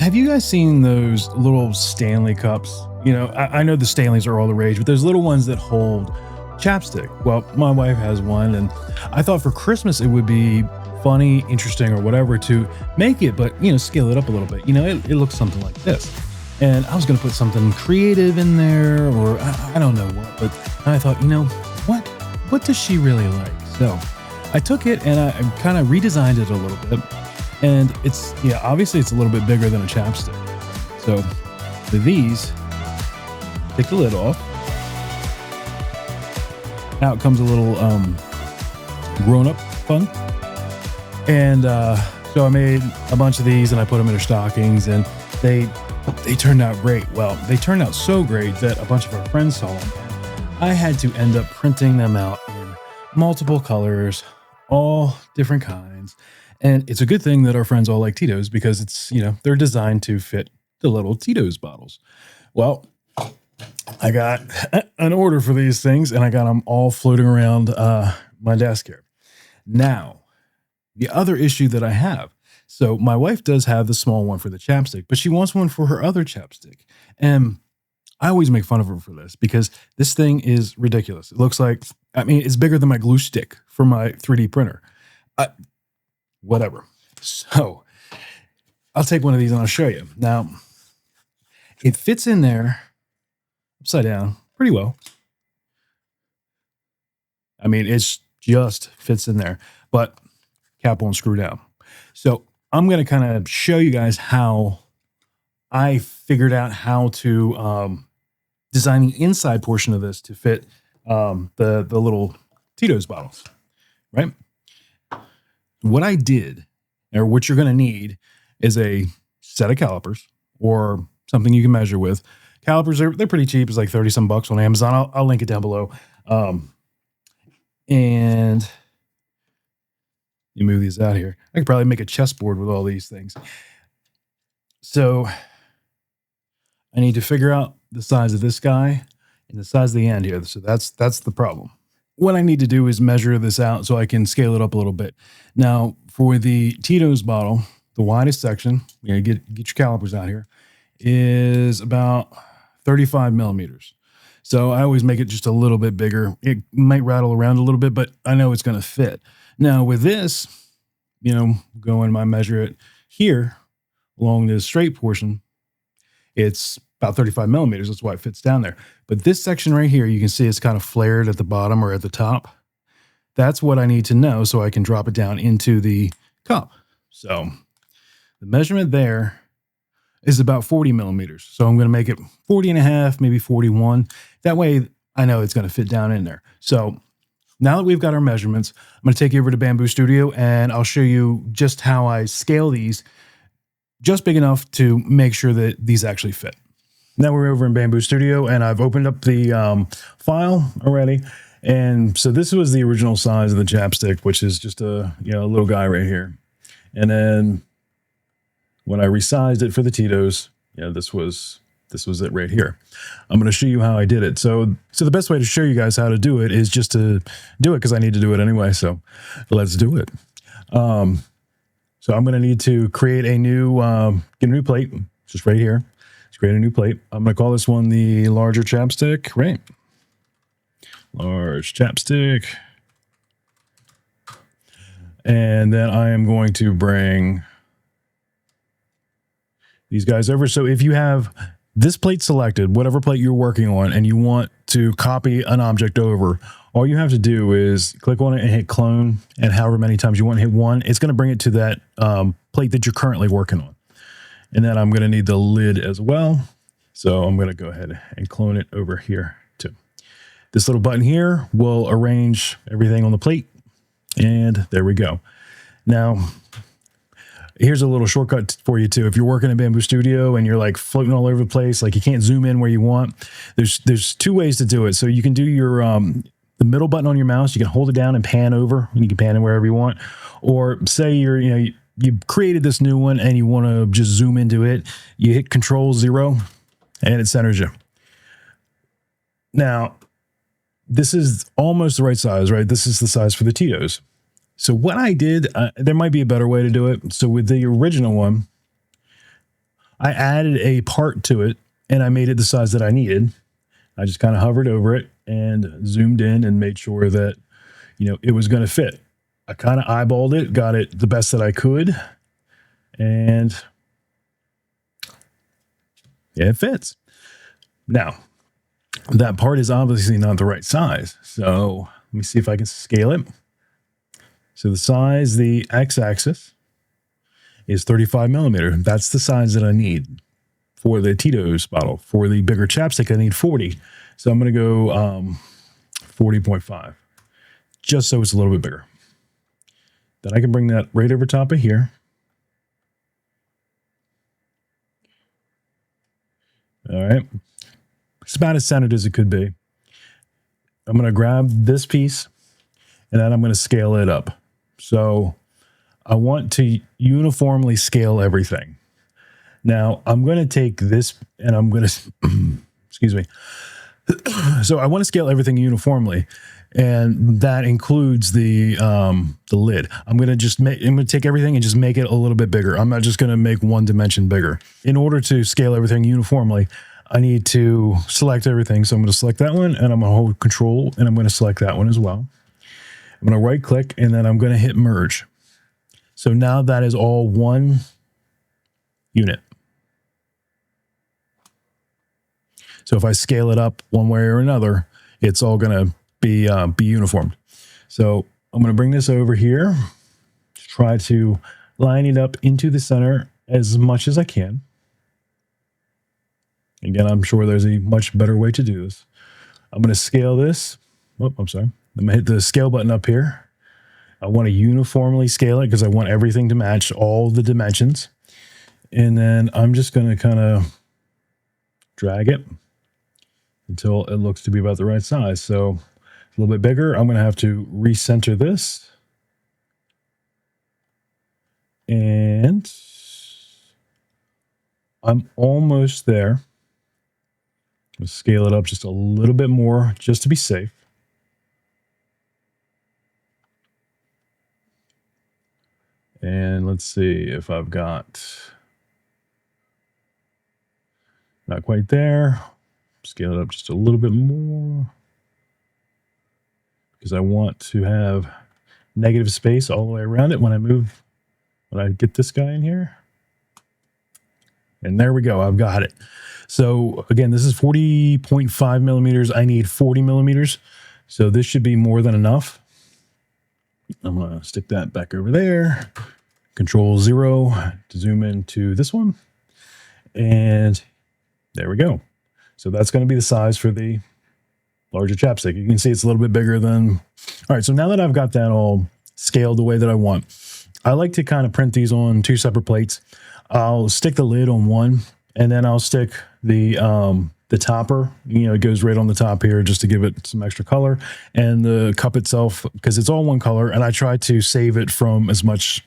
Have you guys seen those little Stanley cups? You know, I know the Stanleys are all the rage, but there's little ones that hold chapstick. Well, my wife has one, and I thought for Christmas it would be funny, interesting, or whatever to make it, but scale it up a little bit. It looks something like this. And I was going to put something creative in there, or I don't know what, but I thought, what does she really like? So I took it and I kind of redesigned it a little bit. And it's, obviously it's a little bit bigger than a chapstick. So with these, take the lid off. Now it comes a little grown-up fun. And so I made a bunch of these and I put them in their stockings, and they turned out great. Well, they turned out so great that a bunch of our friends saw them. I had to end up printing them out in multiple colors, all different kinds. And it's a good thing that our friends all like Tito's, because it's, they're designed to fit the little Tito's bottles. Well, I got an order for these things and I got them all floating around my desk here. Now, the other issue that I have. So my wife does have the small one for the chapstick, but she wants one for her other chapstick. And I always make fun of her for this because this thing is ridiculous. It looks like, it's bigger than my glue stick for my 3D printer. Whatever. So I'll take one of these and I'll show you. Now, it fits in there upside down pretty well. It's just fits in there, but cap won't screw down. So I'm going to kind of show you guys how I figured out how to design the inside portion of this to fit the little Tito's bottles, right? What I did, or what you're going to need, is a set of calipers or something you can measure with. Calipers, they're pretty cheap. It's like 30 some bucks on Amazon. I'll link it down below. And you move these out here. I could probably make a chessboard with all these things. So I need to figure out the size of this guy and the size of the end here. So that's the problem. What I need to do is measure this out so I can scale it up a little bit. Now, for the Tito's bottle, the widest section, get your calipers out here, is about 35 millimeters. So I always make it just a little bit bigger. It might rattle around a little bit, but I know it's going to fit. Now with this, go and I measure it here along this straight portion. It's about 35 millimeters. That's why it fits down there. But this section right here, you can see it's kind of flared at the bottom or at the top. That's what I need to know so I can drop it down into the cup. So the measurement there is about 40 millimeters. So I'm going to make it 40 and a half, maybe 41. That way I know it's going to fit down in there. So now that we've got our measurements, I'm going to take you over to Bambu Studio and I'll show you just how I scale these just big enough to make sure that these actually fit. Now we're over in Bambu Studio and I've opened up the file already. And so this was the original size of the chapstick, which is just a little guy right here. And then when I resized it for the Tito's, this was it right here. I'm going to show you how I did it. So the best way to show you guys how to do it is just to do it, because I need to do it anyway. So let's do it. So I'm going to need to create a new, get a new plate, just right here. Let's create a new plate. I'm going to call this one the larger chapstick, right? Large chapstick. And then I am going to bring these guys over. So if you have this plate selected, whatever plate you're working on, and you want to copy an object over, all you have to do is click on it and hit clone, and however many times you want to hit one, it's going to bring it to that plate that you're currently working on. And then I'm going to need the lid as well. So I'm going to go ahead and clone it over here too. This little button here will arrange everything on the plate. And there we go. Now, here's a little shortcut for you too. If you're working in Bambu Studio and you're like floating all over the place, like you can't zoom in where you want, there's two ways to do it. So you can do your the middle button on your mouse. You can hold it down and pan over, and you can pan it wherever you want. Or say you created this new one and you want to just zoom into it, you hit Control-0 and it centers you. Now, this is almost the right size, right? This is the size for the Tito's. So what I did, there might be a better way to do it. So with the original one, I added a part to it and I made it the size that I needed. I just kind of hovered over it and zoomed in and made sure that, you know, it was going to fit. I kind of eyeballed it, got it the best that I could, and yeah, it fits. Now, that part is obviously not the right size. So let me see if I can scale it. So the size, the x-axis is 35 millimeter. That's the size that I need for the Tito's bottle. For the bigger chapstick, I need 40. So I'm going to go 40.5, just so it's a little bit bigger. Then I can bring that right over top of here. All right. It's about as centered as it could be. I'm going to grab this piece and then I'm going to scale it up. So I want to uniformly scale everything. Now I'm going to take this and I'm going to, excuse me. So I want to scale everything uniformly, and that includes the lid. I'm going to take everything and just make it a little bit bigger. I'm not just going to make one dimension bigger. In order to scale everything uniformly, I need to select everything. So I'm going to select that one and I'm going to hold Control and I'm going to select that one as well. I'm going to right click and then I'm going to hit merge. So now that is all one unit. So if I scale it up one way or another, it's all going to be uniform. So I'm going to bring this over here, try to line it up into the center as much as I can. Again, I'm sure there's a much better way to do this. I'm going to scale this. Oh, I'm sorry. I'm going to hit the scale button up here. I want to uniformly scale it because I want everything to match all the dimensions. And then I'm just going to kind of drag it until it looks to be about the right size. So a little bit bigger. I'm going to have to recenter this. And I'm almost there. Let's scale it up just a little bit more just to be safe. And let's see if I've got, not quite there. Scale it up just a little bit more because I want to have negative space all the way around it when I get this guy in here. And there we go. I've got it. So again, this is 40.5 millimeters. I need 40 millimeters. So this should be more than enough. I'm going to stick that back over there. Control 0 to zoom into this one. And there we go. So that's going to be the size for the larger chapstick. You can see it's a little bit bigger than... All right, so now that I've got that all scaled the way that I want, I like to kind of print these on two separate plates. I'll stick the lid on one, and then I'll stick the topper. You know, it goes right on the top here just to give it some extra color. And the cup itself, because it's all one color, and I try to save it from as much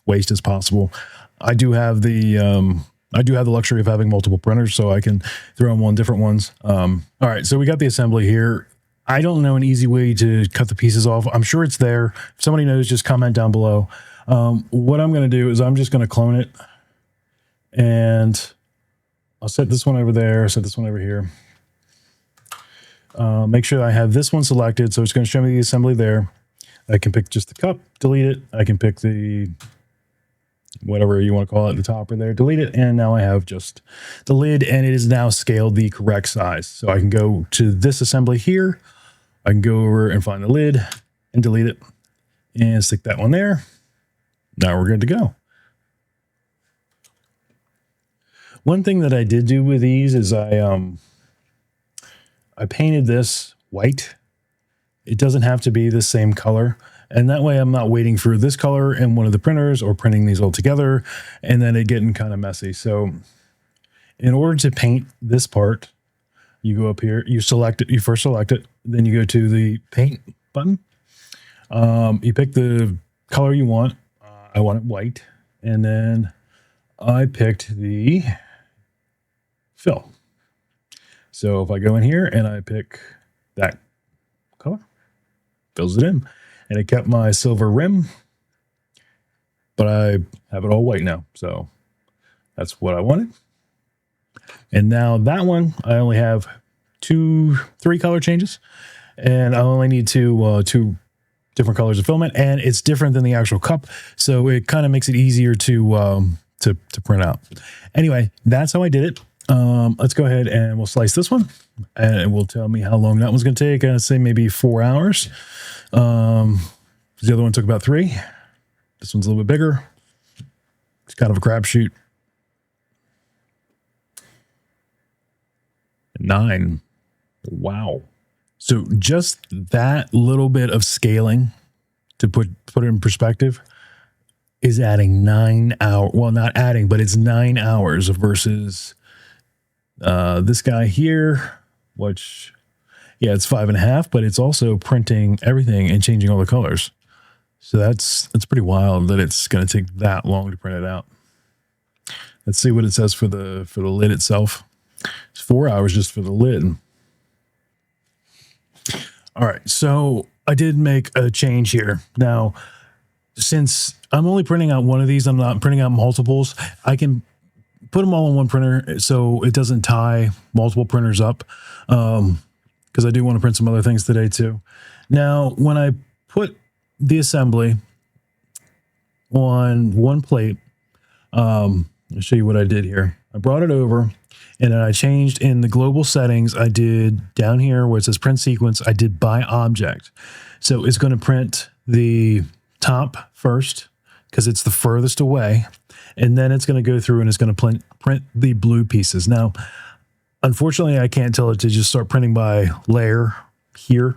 waste as possible. I do have the luxury of having multiple printers, so I can throw them on different ones. All right, so we got the assembly here. I don't know an easy way to cut the pieces off. I'm sure it's there. If somebody knows, just comment down below. What I'm going to do is I'm just going to clone it, and I'll set this one over there, set this one over here. Make sure I have this one selected, so it's going to show me the assembly there. I can pick just the cup, delete it. I can pick the whatever you want to call it, the topper there, delete it, and now I have just the lid, and it is now scaled the correct size. So I can go to this assembly here, I can go over and find the lid and delete it and stick that one there. Now we're good to go. One thing that I did do with these is I painted this white. It doesn't have to be the same color. And that way I'm not waiting for this color in one of the printers or printing these all together and then it getting kind of messy. So in order to paint this part, you go up here, you select it, you first select it, then you go to the paint button. You pick the color you want. I want it white. And then I picked the fill. So if I go in here and I pick that color, fills it in. And it kept my silver rim, but I have it all white now. So that's what I wanted. And now that one, I only have 3 color changes, and I only need two different colors of filament, and it's different than the actual cup, so it kind of makes it easier to print out. Anyway, that's how I did it. Let's go ahead and we'll slice this one, and it will tell me how long that one's going to take. I'd say maybe 4 hours. The other one took about 3. This one's a little bit bigger. It's kind of a crapshoot. 9. Wow. So just that little bit of scaling, to put it in perspective, is adding 9 hours. Well, not adding, but it's 9 hours versus this guy here, which, yeah, it's 5.5, but it's also printing everything and changing all the colors. So that's pretty wild that it's going to take that long to print it out. Let's see what it says for the lid itself. It's 4 hours just for the lid. All right, so I did make a change here. Now, since I'm only printing out one of these, I'm not printing out multiples, I can put them all on one printer so it doesn't tie multiple printers up, because I do want to print some other things today too. Now, when I put the assembly on one plate, I'll show you what I did here. I brought it over, and then I changed in the global settings. I did down here where it says print sequence, I did by object. So it's going to print the top first because it's the furthest away, and then it's going to go through and it's going to print the blue pieces. Now, unfortunately, I can't tell it to just start printing by layer here,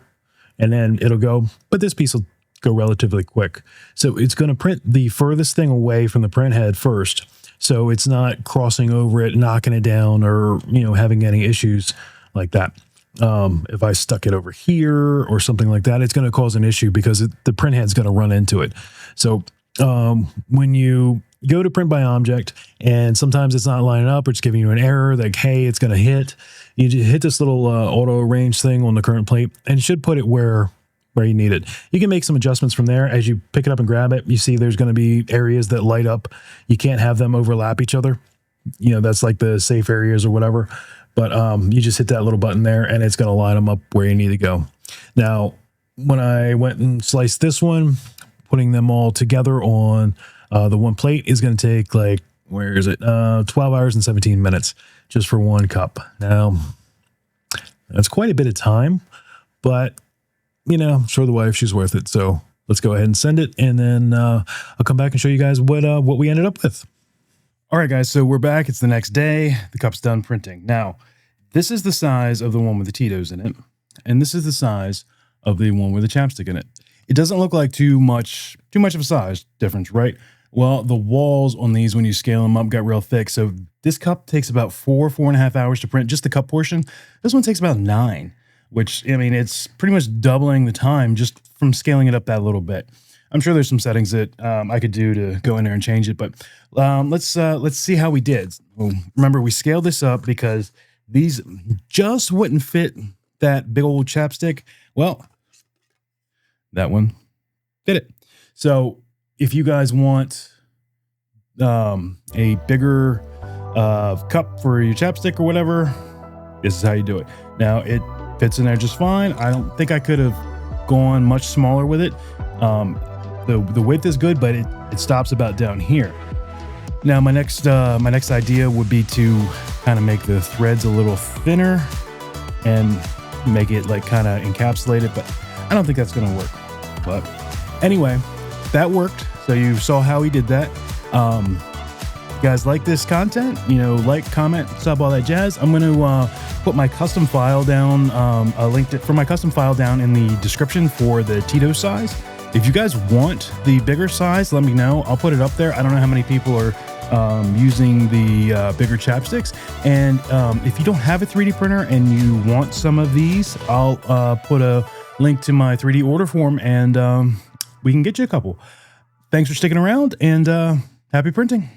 and then it'll go, but this piece will go relatively quick. So it's going to print the furthest thing away from the print head first, so it's not crossing over it, knocking it down, or having any issues like that. If I stuck it over here or something like that, it's going to cause an issue because the print head's going to run into it. So when you go to print by object and sometimes it's not lining up or it's giving you an error like, hey, it's going to hit, you just hit this little auto arrange thing on the current plate, and it should put it where you need it. You can make some adjustments from there. As you pick it up and grab it, you see there's going to be areas that light up. You can't have them overlap each other. That's like the safe areas or whatever. But you just hit that little button there, and it's going to line them up where you need to go. Now, when I went and sliced this one, putting them all together on the one plate is going to take, like, where is it? 12 hours and 17 minutes just for one cup. Now, that's quite a bit of time, but I'm sure the wife, she's worth it. So let's go ahead and send it, and then I'll come back and show you guys what we ended up with. All right, guys, so we're back. It's the next day. The cup's done printing. Now, this is the size of the one with the Tito's in it, and this is the size of the one with the ChapStick in it. It doesn't look like too much of a size difference, right? Well, the walls on these, when you scale them up, got real thick. So this cup takes about 4.5 hours to print, just the cup portion. This one takes about 9, which, it's pretty much doubling the time just from scaling it up that little bit. I'm sure there's some settings that I could do to go in there and change it, but let's see how we did. Well, remember, we scaled this up because these just wouldn't fit that big old ChapStick. Well, that one did it. So if you guys want a bigger cup for your ChapStick or whatever, this is how you do it. Now, it fits in there just fine. I don't think I could have gone much smaller with it. The width is good, but it stops about down here. Now, my next idea would be to kind of make the threads a little thinner and make it like kind of encapsulated, but I don't think that's going to work. But anyway, that worked. So you saw how he did that. You guys like this content? Like, comment, sub, all that jazz. I'm going to put my custom file down. I linked it for my custom file down in the description for the Tito size. If you guys want the bigger size, let me know. I'll put it up there. I don't know how many people are using the bigger ChapSticks. And if you don't have a 3D printer and you want some of these, I'll put a link to my 3D order form, and we can get you a couple. Thanks for sticking around, and happy printing.